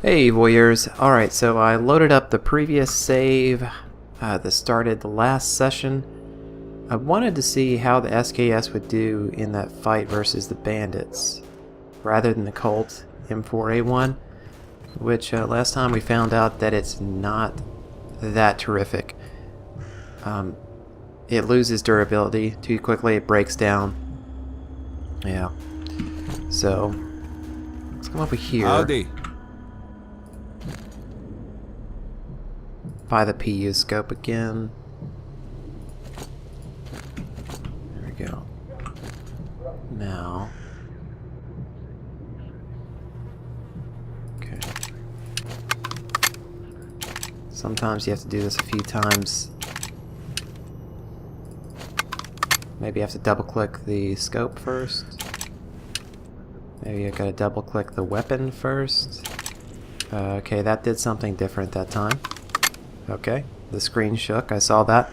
Hey Warriors, alright, so I loaded up the previous save that started the last session. I wanted to see how the SKS would do in that fight versus the bandits, rather than the Colt M4A1, which last time we found out that it's not that terrific. It loses durability too quickly, it breaks down. Yeah, so let's come over here. Howdy. Buy the PU scope again. There we go. Now. Okay. Sometimes you have to do this a few times. Maybe you have to double click the scope first. Maybe you gotta double click the weapon first. Okay, that did something different that time. Okay, the screen shook, I saw that.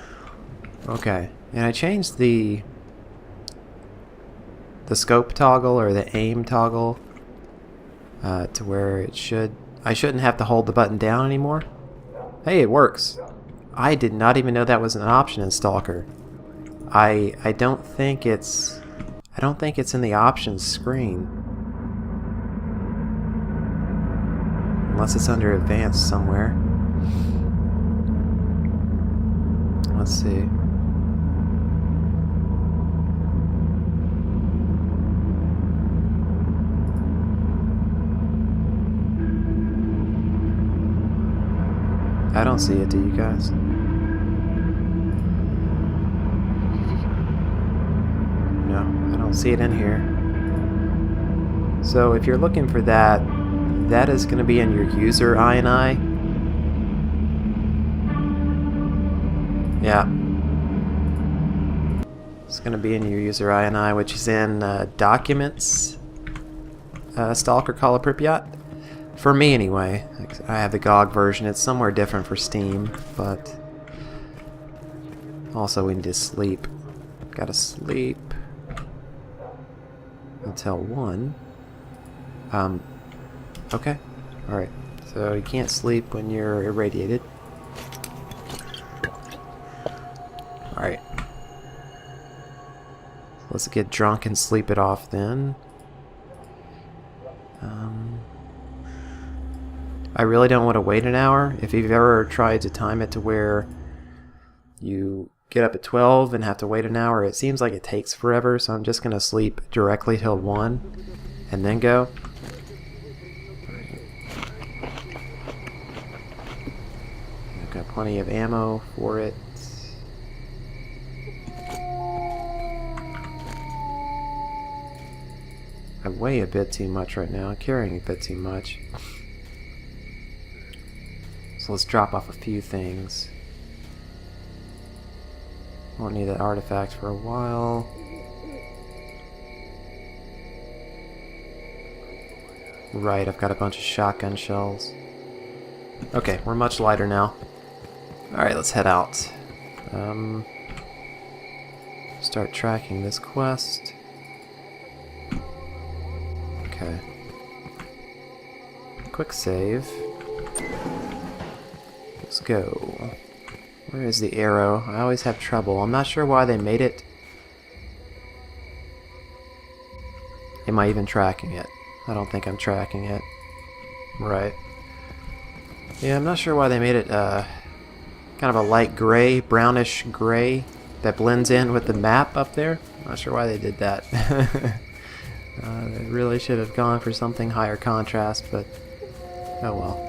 Okay, and I changed the scope toggle or the aim toggle to where I shouldn't have to hold the button down anymore. Hey, it works. I did not even know that was an option in S.T.A.L.K.E.R. I don't think it's in the options screen. Unless it's under advanced somewhere. Let's see. I don't see it, do you guys? No, I don't see it in here. So if you're looking for that, that is going to be in your user INI. Yeah. It's going to be in your user INI, which is in Documents, S.T.A.L.K.E.R. Call of Pripyat. For me, anyway. I have the GOG version. It's somewhere different for Steam, but also we need to sleep. Gotta sleep until 1. Okay. Alright. So you can't sleep when you're irradiated. Alright. Let's get drunk and sleep it off then. I really don't want to wait an hour. If you've ever tried to time it to where you get up at 12 and have to wait an hour, it seems like it takes forever, so I'm just going to sleep directly till 1 and then go. I've got plenty of ammo for it. I weigh a bit too much right now, carrying a bit too much. So let's drop off a few things. Won't need that artifact for a while. Right, I've got a bunch of shotgun shells. Okay, we're much lighter now. Alright, let's head out. Start tracking this quest. Okay. Quick save. Let's go. Where is the arrow? I always have trouble. I'm not sure why they made it. Am I even tracking it? I don't think I'm tracking it. Right. Yeah, I'm not sure why they made it kind of a light gray, brownish gray that blends in with the map up there. Not sure why they did that. They really should have gone for something higher contrast, but oh well.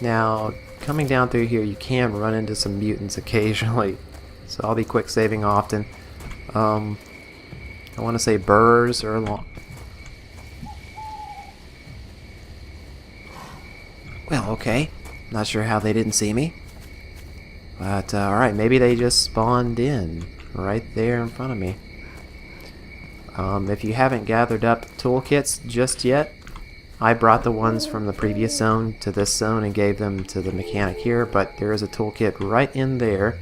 Now, coming down through here, you can run into some mutants occasionally, so I'll be quick saving often. I want to say burrs or long. Well, okay. Not sure how they didn't see me. But, alright, maybe they just spawned in right there in front of me. If you haven't gathered up toolkits just yet, I brought the ones from the previous zone to this zone and gave them to the mechanic here, but there is a toolkit right in there.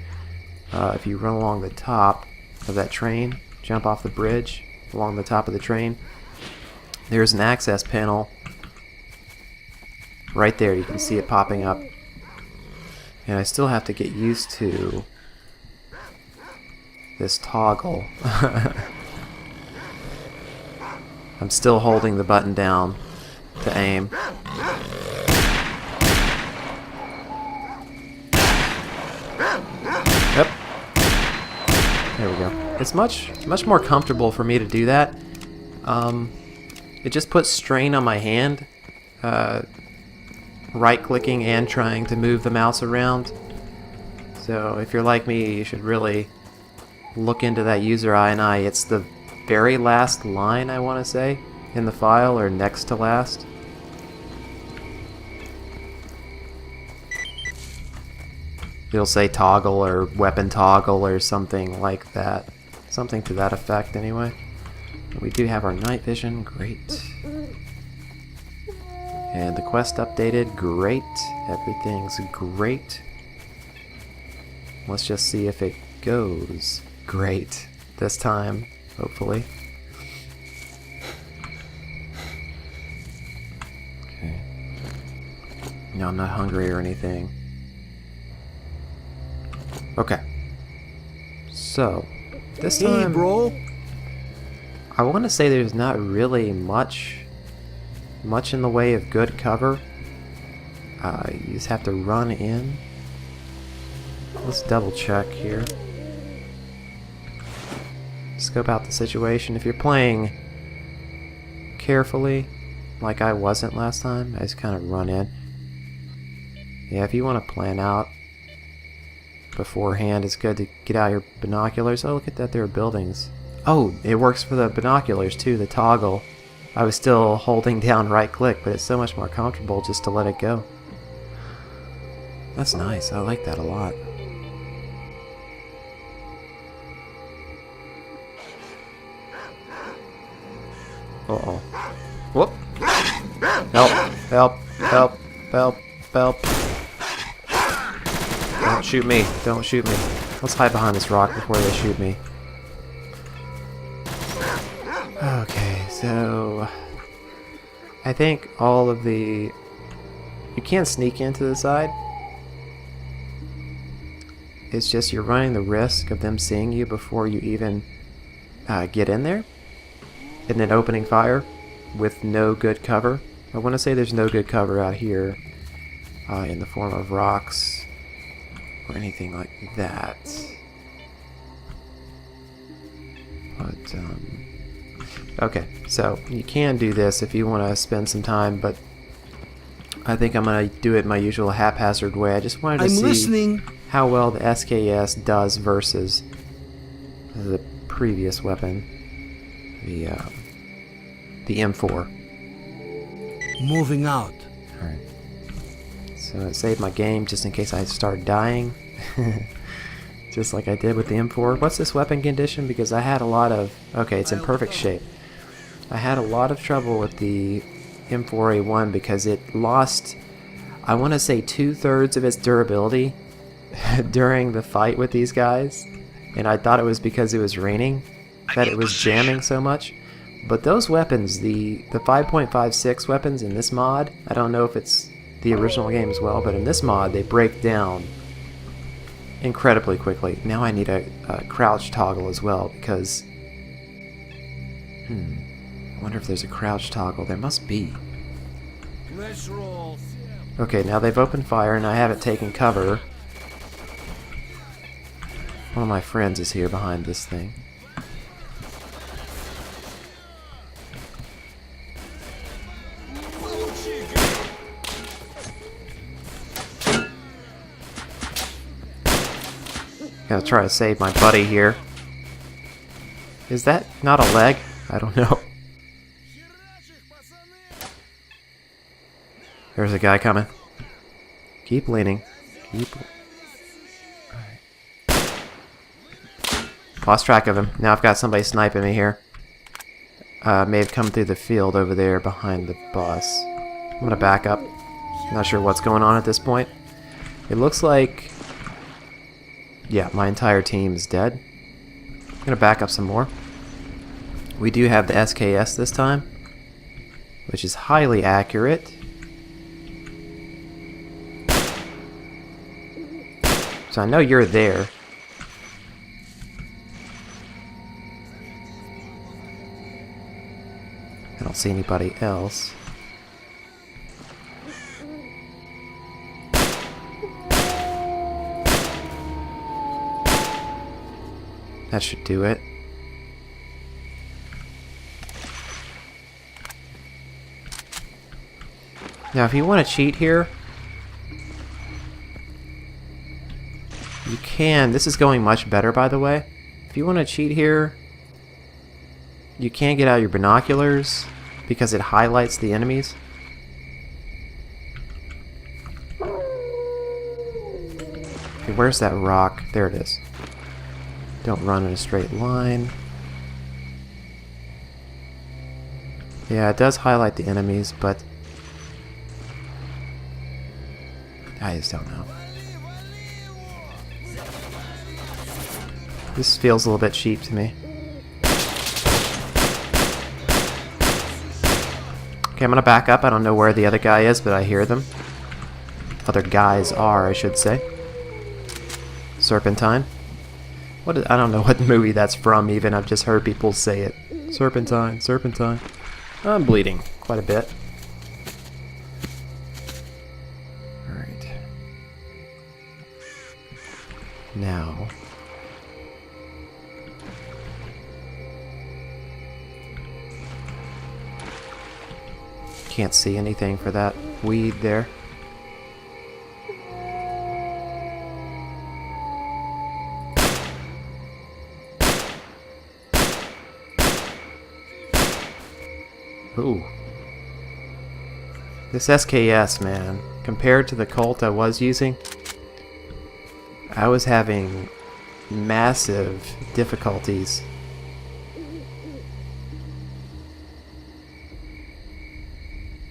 If you run along the top of that train, jump off the bridge along the top of the train, There's an access panel right there. You can see it popping up. And I still have to get used to this toggle. I'm still holding the button down to aim. Yep. There we go. It's much more comfortable for me to do that. It just puts strain on my hand, right-clicking and trying to move the mouse around. So if you're like me, you should really look into that user INI. It's the very last line, I want to say, in the file, or next to last. It'll say toggle or weapon toggle or something like that. Something to that effect, anyway. We do have our night vision, great. And the quest updated, great. Everything's great. Let's just see if it goes great this time, hopefully. Okay. No, I'm not hungry or anything. Okay. So, this time, bro. I want to say there's not really much in the way of good cover. You just have to run in. Let's double check here. Scope out the situation. If you're playing carefully, like I wasn't last time, I just kind of run in. Yeah, if you want to plan out beforehand, it's good to get out your binoculars. Oh, look at that, there are buildings. Oh, it works for the binoculars too, the toggle. I was still holding down right click, but it's so much more comfortable just to let it go. That's nice, I like that a lot. Uh-oh. Whoop! Help! Help! Help! Help! Help! Don't shoot me! Don't shoot me! Let's hide behind this rock before they shoot me. Okay, so I think all of the... You can't sneak into the side. It's just you're running the risk of them seeing you before you even get in there. And then opening fire with no good cover. I want to say there's no good cover out here in the form of rocks or anything like that. But, okay, so you can do this if you want to spend some time, but I think I'm going to do it my usual haphazard way. I just wanted to see how well the S.K.E.R does versus the previous weapon, the M4. Moving out. Alright. So it saved my game just in case I start dying. Just like I did with the M4. What's this weapon condition? Because I had a lot of... Okay, it's in perfect shape. I had a lot of trouble with the M4A1 because it lost, I want to say, 2/3 of its durability during the fight with these guys. And I thought it was because it was raining that it was jamming so much. But those weapons, the 5.56 weapons in this mod, I don't know if it's the original game as well, but in this mod they break down incredibly quickly. Now I need a crouch toggle as well because... I wonder if there's a crouch toggle. There must be. Okay, now they've opened fire and I haven't taken cover. One of my friends is here behind this thing. Gotta try to save my buddy here. Is that not a leg? I don't know. There's a guy coming. Keep leaning. Keep... Alright. Lost track of him. Now I've got somebody sniping me here. May have come through the field over there behind the bus. I'm gonna back up. Not sure what's going on at this point. It looks like... Yeah, my entire team is dead. I'm gonna back up some more. We do have the SKS this time. which is highly accurate. So I know you're there. I don't see anybody else. That should do it. Now, if you want to cheat here, you can. This is going much better, by the way. If you want to cheat here, you can get out your binoculars because it highlights the enemies. Okay, where's that rock? There it is. Don't run in a straight line. Yeah, it does highlight the enemies, but I just don't know. This feels a little bit cheap to me. Okay, I'm gonna back up. I don't know where the other guy is, but I hear them. Other guys are, I should say. Serpentine. I don't know what movie that's from even. I've just heard people say it. Serpentine, serpentine. I'm bleeding quite a bit. Alright. Now. Can't see anything for that weed there. Ooh. This S.K.E.R, man, compared to the Colt I was using, I was having massive difficulties.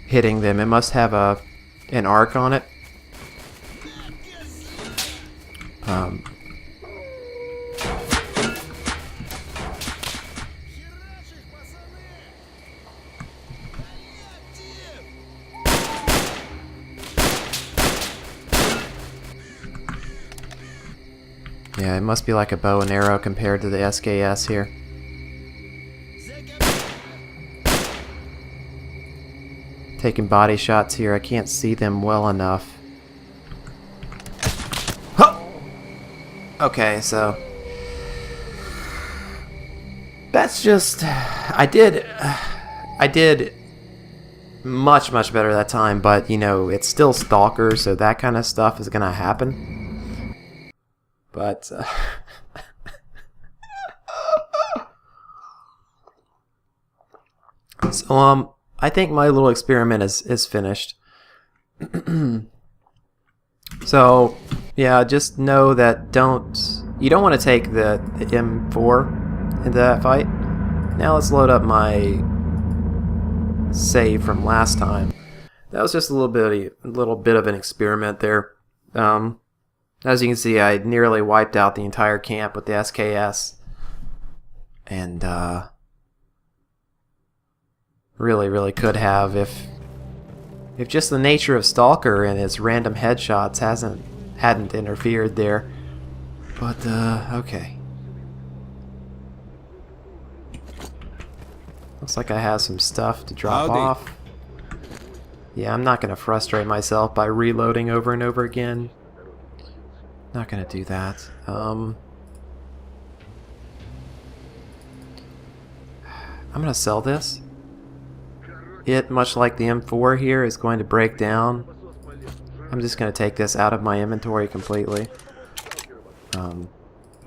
Hitting them. It must have an arc on it. Yeah, it must be like a bow and arrow compared to the S.K.E.R here. Taking body shots here. I can't see them well enough. Huh! Okay, so that's just I did much better that time, but you know, it's still Stalker, so that kind of stuff is gonna happen. But so I think my little experiment is finished. So yeah, just know that you don't want to take the M4 into that fight. Now let's load up my save from last time. That was just a little bit of an experiment there. As you can see, I nearly wiped out the entire camp with the S.K.E.R. And really could have if just the nature of S.T.A.L.K.E.R and its random headshots hadn't interfered there. But okay. Looks like I have some stuff to drop off. Yeah, I'm not gonna frustrate myself by reloading over and over again. Not gonna do that. I'm gonna sell this. It, much like the M4 here, is going to break down. I'm just going to take this out of my inventory completely.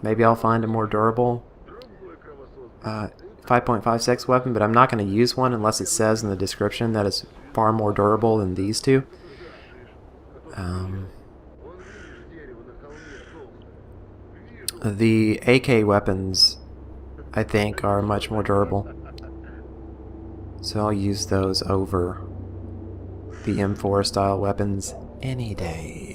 Maybe I'll find a more durable 5.56 weapon, but I'm not going to use one unless it says in the description that it's far more durable than these two. The AK weapons, I think, are much more durable. So I'll use those over the M4 style weapons any day.